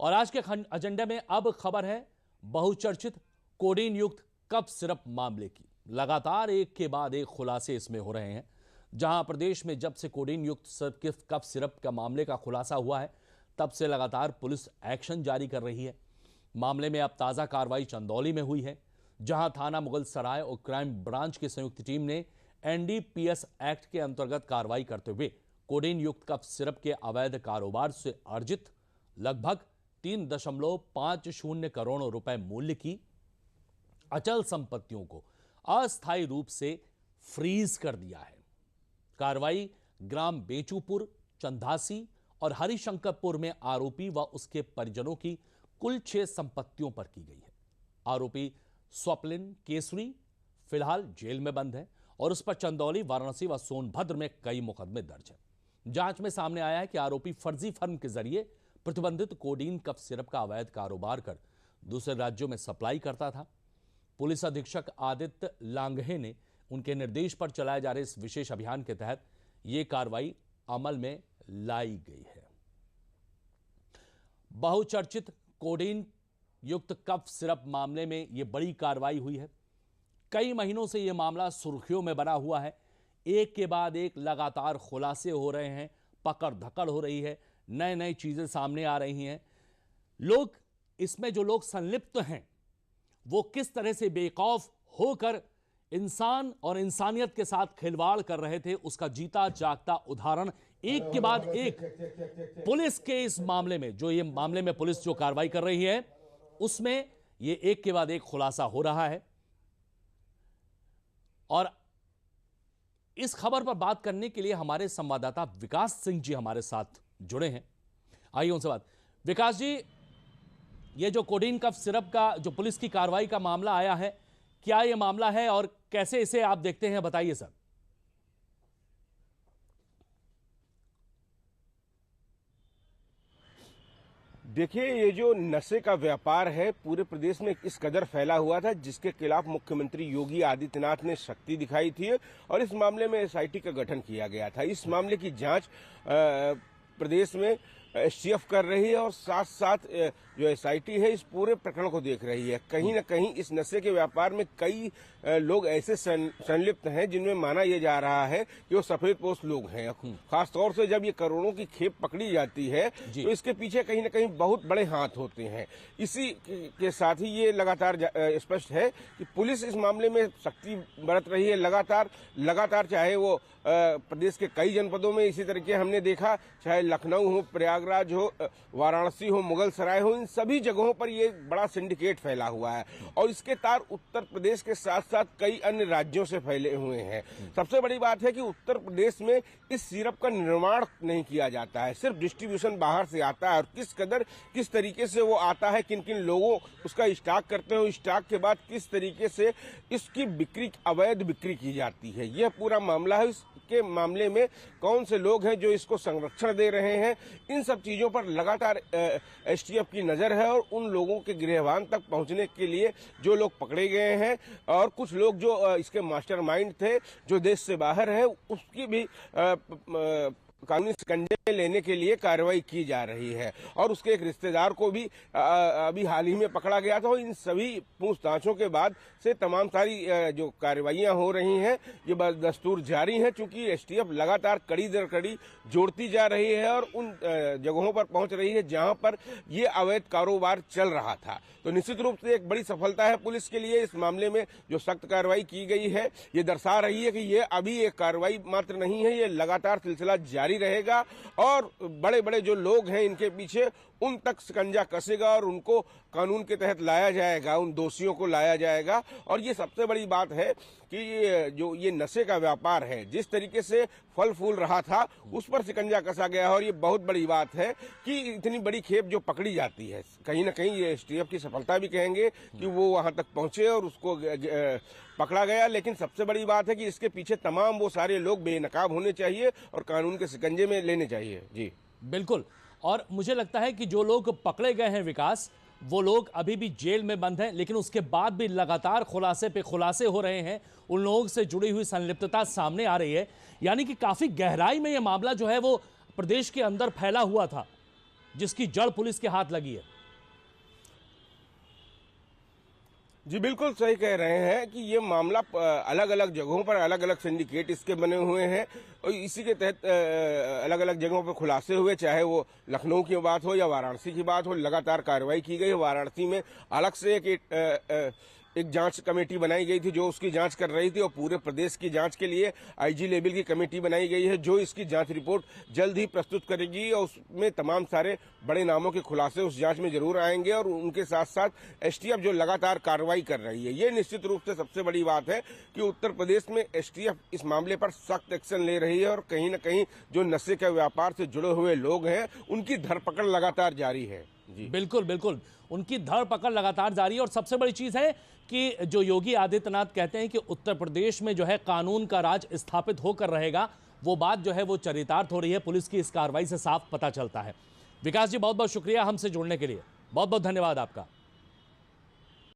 और आज के एजेंडे में अब खबर है बहुचर्चित कोडीन युक्त कफ सिरप मामले की। लगातार एक के बाद एक खुलासे इसमें हो रहे हैं। जहां प्रदेश में जब से कोडीन युक्त कफ सिरप का मामले का खुलासा हुआ है, तब से लगातार पुलिस एक्शन जारी कर रही है। मामले में अब ताजा कार्रवाई चंदौली में हुई है, जहां थाना मुगल सराय और क्राइम ब्रांच की संयुक्त टीम ने एनडीपीएस एक्ट के अंतर्गत कार्रवाई करते हुए कोडीन युक्त कफ सिरप के अवैध कारोबार से अर्जित लगभग 3.50 करोड़ रुपए मूल्य की अचल संपत्तियों को अस्थायी रूप से फ्रीज कर दिया है। कार्रवाई ग्राम बेचूपुर, चंदासी और हरिशंकरपुर में आरोपी व उसके परिजनों की कुल 6 संपत्तियों पर की गई है। आरोपी स्वप्निल केसरी फिलहाल जेल में बंद है और उस पर चंदौली, वाराणसी व सोनभद्र में कई मुकदमे दर्ज हैं। जांच में सामने आया है कि आरोपी फर्जी फर्म के जरिए प्रतिबंधित कोडीन कफ सिरप का अवैध कारोबार कर दूसरे राज्यों में सप्लाई करता था। पुलिस अधीक्षक आदित्य लांघे ने उनके निर्देश पर चलाए जा रहे इस विशेष अभियान के तहत यह कार्रवाई अमल में लाई गई है। बहुचर्चित कोडीन युक्त कफ सिरप मामले में यह बड़ी कार्रवाई हुई है। कई महीनों से यह मामला सुर्खियों में बना हुआ है। एक के बाद एक लगातार खुलासे हो रहे हैं, पकड़ धकड़ हो रही है, नई नई चीजें सामने आ रही हैं। लोग इसमें जो लोग संलिप्त हैं वो किस तरह से बेखौफ होकर इंसान और इंसानियत के साथ खिलवाड़ कर रहे थे, उसका जीता जागता उदाहरण एक के बाद एक पुलिस के इस मामले में, जो ये मामले में पुलिस जो कार्रवाई कर रही है उसमें ये एक के बाद एक खुलासा हो रहा है। और इस खबर पर बात करने के लिए हमारे संवाददाता विकास सिंह जी हमारे साथ जुड़े हैं। आइए उनसे बात। विकास जी, ये जो कोडीन कफ सिरप का जो पुलिस की कार्रवाई का मामला आया है, क्या यह मामला है और कैसे इसे आप देखते हैं, बताइए सर। देखिए, ये जो नशे का व्यापार है पूरे प्रदेश में इस कदर फैला हुआ था, जिसके खिलाफ मुख्यमंत्री योगी आदित्यनाथ ने शक्ति दिखाई थी और इस मामले में एसआईटी का गठन किया गया था। इस मामले की जांच प्रदेश में एसटीएफ कर रही है और साथ साथ जो एसआईटी है इस पूरे प्रकरण को देख रही है। कहीं न कहीं इस नशे के व्यापार में कई लोग ऐसे संलिप्त हैं जिनमें माना यह जा रहा है कि वो सफेद पोस्ट लोग हैं। खासतौर से जब ये करोड़ों की खेप पकड़ी जाती है तो इसके पीछे कहीं न कहीं बहुत बड़े हाथ होते हैं। इसी के साथ ही ये लगातार स्पष्ट है कि पुलिस इस मामले में सख्ती बरत रही है। लगातार चाहे वो प्रदेश के कई जनपदों में इसी तरीके हमने देखा, चाहे लखनऊ हो, प्रयागराज हो, वाराणसी हो, मुगल सराय हो, इन सभी जगहों पर ये बड़ा सिंडिकेट फैला हुआ है और इसके तार उत्तर प्रदेश के साथ साथ कई अन्य राज्यों से फैले हुए हैं। सबसे बड़ी बात है कि उत्तर प्रदेश में इस सिरप का निर्माण नहीं किया जाता है, सिर्फ डिस्ट्रीब्यूशन बाहर से आता है और किस तरीके से वो आता है, किन किन लोगों उसका स्टॉक करते हैं, स्टॉक के बाद किस तरीके से इसकी बिक्री, अवैध बिक्री की जाती है, यह पूरा मामला है। के मामले में कौन से लोग हैं जो इसको संरक्षण दे रहे हैं, इन सब चीजों पर लगातार एसटीएफ की नजर है और उन लोगों के गृहवान तक पहुंचने के लिए जो लोग पकड़े गए हैं और कुछ लोग जो इसके मास्टरमाइंड थे जो देश से बाहर है, उसकी भी कानूनी शिकंजे लेने के लिए कार्रवाई की जा रही है और उसके एक रिश्तेदार को भी अभी हाल ही में पकड़ा गया था। इन सभी पूछताछों के बाद से तमाम सारी जो कार्रवाइयां हो रही हैं ये दस्तूर जारी है, चूंकि एसटीएफ लगातार कड़ी दर कड़ी जोड़ती जा रही है और उन जगहों पर पहुंच रही है जहां पर ये अवैध कारोबार चल रहा था। तो निश्चित रूप से एक बड़ी सफलता है पुलिस के लिए। इस मामले में जो सख्त कार्रवाई की गई है ये दर्शा रही है कि ये अभी एक कार्रवाई मात्र नहीं है, ये लगातार सिलसिला जारी रहेगा और बड़े बड़े जो लोग हैं इनके पीछे उन तक शिकंजा कसेगा और उनको कानून के तहत लाया जाएगा, उन दोषियों को लाया जाएगा। और ये सबसे बड़ी बात है कि जो ये नशे का व्यापार है जिस तरीके से फल फूल रहा था उस पर शिकंजा कसा गया है और ये बहुत बड़ी बात है कि इतनी बड़ी खेप जो पकड़ी जाती है, कहीं ना कहीं ये एसटीएफ की सफलता भी कहेंगे कि वो वहां तक पहुंचे और उसको पकड़ा गया। लेकिन सबसे बड़ी बात है कि इसके पीछे तमाम वो सारे लोग बेनकाब होने चाहिए और कानून के शिकंजे में लेने चाहिए। जी बिल्कुल। और मुझे लगता है कि जो लोग पकड़े गए हैं विकास, वो लोग अभी भी जेल में बंद हैं, लेकिन उसके बाद भी लगातार खुलासे पे खुलासे हो रहे हैं, उन लोगों से जुड़ी हुई संलिप्तता सामने आ रही है। यानी कि काफी गहराई में यह मामला जो है वो प्रदेश के अंदर फैला हुआ था, जिसकी जड़ पुलिस के हाथ लगी है। जी बिल्कुल सही कह रहे हैं कि ये मामला अलग अलग जगहों पर अलग अलग सिंडिकेट इसके बने हुए हैं और इसी के तहत अलग अलग जगहों पर खुलासे हुए, चाहे वो लखनऊ की बात हो या वाराणसी की बात हो। लगातार कार्रवाई की गई। वाराणसी में अलग से एक जांच कमेटी बनाई गई थी जो उसकी जांच कर रही थी, और पूरे प्रदेश की जांच के लिए आईजी लेवल की कमेटी बनाई गई है जो इसकी जांच रिपोर्ट जल्द ही प्रस्तुत करेगी, और उसमें तमाम सारे बड़े नामों के खुलासे उस जांच में जरूर आएंगे। और उनके साथ साथ एसटीएफ जो लगातार कार्रवाई कर रही है, ये निश्चित रूप से सबसे बड़ी बात है कि उत्तर प्रदेश में एसटीएफ इस मामले पर सख्त एक्शन ले रही है, और कहीं न कहीं जो नशे के व्यापार से जुड़े हुए लोग हैं उनकी धरपकड़ लगातार जारी है। जी बिल्कुल बिल्कुल, उनकी धरपकड़ लगातार जारी है। और सबसे बड़ी चीज है कि जो योगी आदित्यनाथ कहते हैं कि उत्तर प्रदेश में जो है कानून का राज स्थापित होकर रहेगा, वो बात जो है वो चरितार्थ हो रही है। पुलिस की इस कार्रवाई से साफ पता चलता है। विकास जी, बहुत बहुत शुक्रिया हमसे जुड़ने के लिए। बहुत बहुत धन्यवाद आपका।